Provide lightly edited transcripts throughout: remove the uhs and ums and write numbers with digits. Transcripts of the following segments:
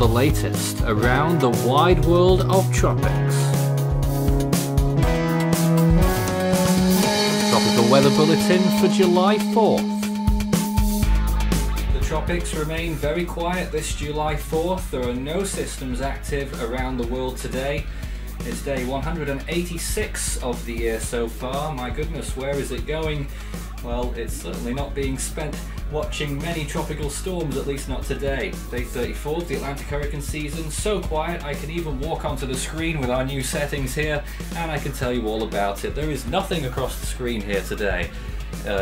the latest around the wide world of tropics. Tropical Weather Bulletin for July 4th. The tropics remain very quiet this July 4th. There are no systems active around the world today. It's day 186 of the year so far. My goodness, where is it going? Well, it's certainly not being spent watching many tropical storms, at least not today. Day 34 of the Atlantic hurricane season, so quiet I can even walk onto the screen with our new settings here and I can tell you all about it. There is nothing across the screen here today.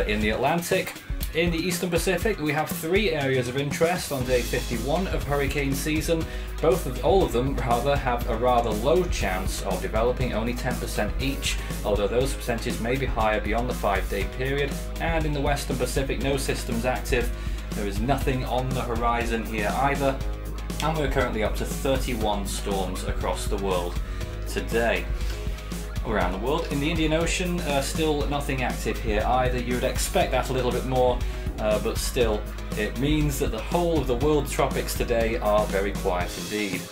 In the Atlantic, in the Eastern Pacific, we have 3 areas of interest on day 51 of hurricane season. All of them have a rather low chance of developing, only 10% each, although those percentages may be higher beyond the 5-day period. And in the Western Pacific, no systems active. There is nothing on the horizon here either. And we're currently up to 31 storms across the world today. Around the world. In the Indian Ocean, still nothing active here either. You would expect that a little bit more, but still, it means that the whole of the world tropics today are very quiet indeed.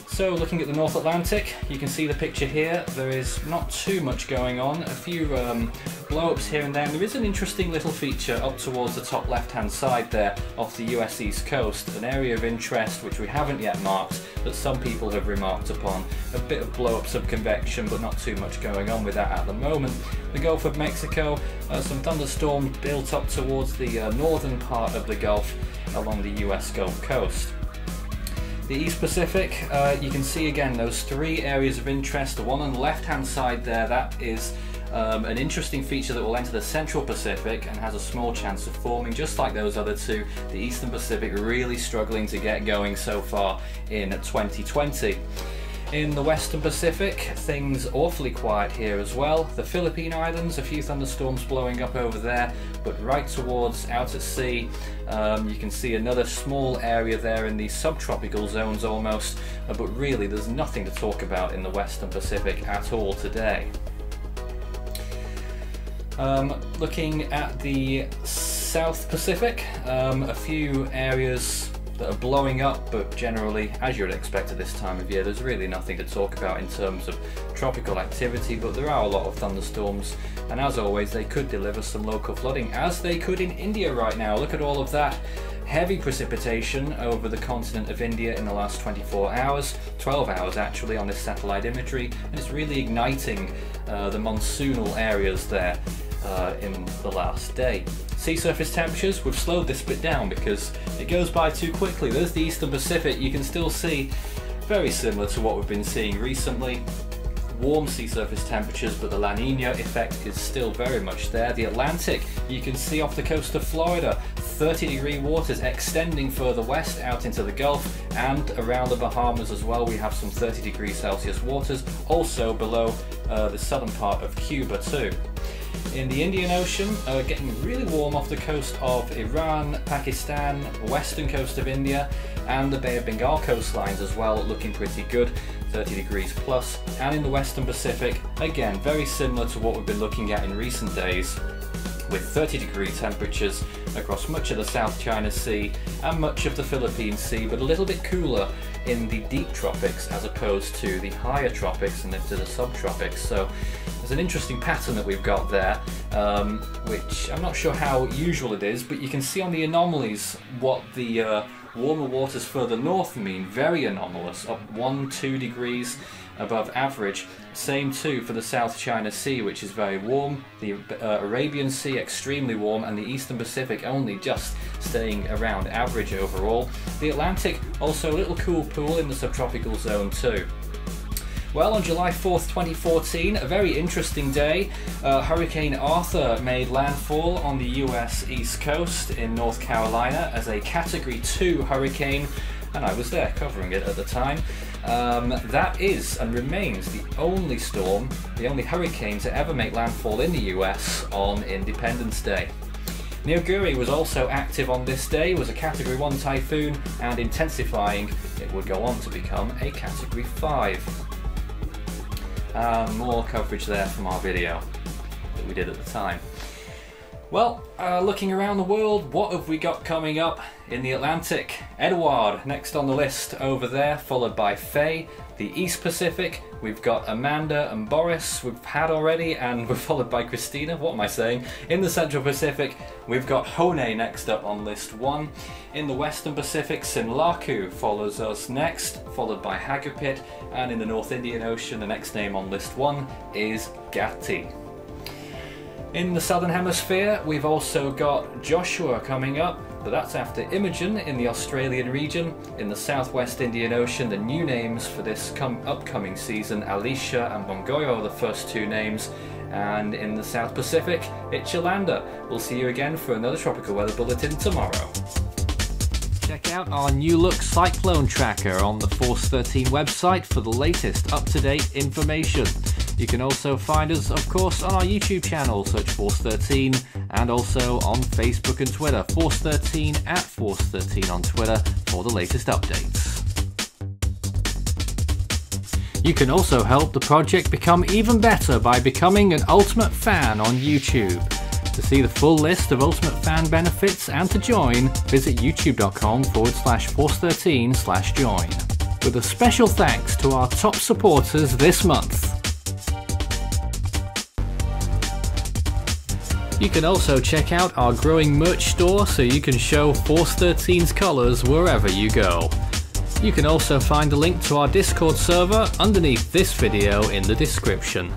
So looking at the North Atlantic, you can see the picture here. There is not too much going on, a few blow-ups here and there. And there is an interesting little feature up towards the top left-hand side there off the US East Coast, an area of interest which we haven't yet marked, but some people have remarked upon. A bit of blow-up subconvection, but not too much going on with that at the moment. The Gulf of Mexico, some thunderstorms built up towards the northern part of the Gulf along the US Gulf Coast. The East Pacific, you can see again those 3 areas of interest. The one on the left-hand side there, that is an interesting feature that will enter the Central Pacific and has a small chance of forming, just like those other 2. The Eastern Pacific really struggling to get going so far in 2020. In the Western Pacific, things awfully quiet here as well. The Philippine Islands, a few thunderstorms blowing up over there, but right towards out at sea, you can see another small area there in these subtropical zones almost, but really there's nothing to talk about in the Western Pacific at all today. Looking at the South Pacific, a few areas that are blowing up, but generally, as you would expect at this time of year, there's really nothing to talk about in terms of tropical activity, but there are a lot of thunderstorms, and as always, they could deliver some local flooding, as they could in India right now. Look at all of that heavy precipitation over the continent of India in the last 24 hours, 12 hours actually on this satellite imagery, and it's really igniting the monsoonal areas there in the last day. Sea surface temperatures, we've slowed this bit down because it goes by too quickly. There's the Eastern Pacific, you can still see very similar to what we've been seeing recently. Warm sea surface temperatures, but the La Nina effect is still very much there. The Atlantic, you can see off the coast of Florida, 30-degree waters extending further west out into the Gulf, and around the Bahamas as well we have some 30°C waters, also below the southern part of Cuba too. In the Indian Ocean, getting really warm off the coast of Iran, Pakistan, western coast of India, and the Bay of Bengal coastlines as well, looking pretty good, 30 degrees plus. And in the Western Pacific, again, very similar to what we've been looking at in recent days, with 30-degree temperatures across much of the South China Sea and much of the Philippine Sea, but a little bit cooler in the deep tropics as opposed to the higher tropics and into the subtropics. So there's an interesting pattern that we've got there, which I'm not sure how usual it is, but you can see on the anomalies what the warmer waters further north mean. Very anomalous, up 1-2 degrees above average. Same too for the South China Sea, which is very warm, the Arabian Sea extremely warm, and the Eastern Pacific only just staying around average overall. The Atlantic also a little cool pool in the subtropical zone too. Well, on July 4th, 2014, a very interesting day. Hurricane Arthur made landfall on the US East Coast in North Carolina as a Category 2 hurricane, and I was there covering it at the time. That is and remains the only storm, the only hurricane to ever make landfall in the US on Independence Day. Neoguri was also active on this day, was a Category 1 typhoon, and intensifying, it would go on to become a Category 5. More coverage there from our video that we did at the time. Well, looking around the world, what have we got coming up in the Atlantic? Edouard, next on the list over there, followed by Faye. The East Pacific, we've got Amanda and Boris, we've had already, and we're followed by Christina. What am I saying? In the Central Pacific, we've got Hone next up on list 1. In the Western Pacific, Sinlaku follows us next, followed by Hagupit. And in the North Indian Ocean, the next name on list 1 is Gatti. In the Southern Hemisphere, we've also got Joshua coming up, but that's after Imogen in the Australian region. In the Southwest Indian Ocean, the new names for this upcoming season, Alicia and Bongoyo, are the first 2 names. And in the South Pacific, it's Yolanda. We'll see you again for another Tropical Weather Bulletin tomorrow. Check out our new look cyclone tracker on the Force 13 website for the latest up-to-date information. You can also find us, of course, on our YouTube channel, search Force 13, and also on Facebook and Twitter, Force 13 at Force 13 on Twitter for the latest updates. You can also help the project become even better by becoming an Ultimate Fan on YouTube. To see the full list of Ultimate Fan benefits and to join, visit youtube.com/Force13/join. With a special thanks to our top supporters this month. You can also check out our growing merch store so you can show Force 13's colours wherever you go. You can also find a link to our Discord server underneath this video in the description.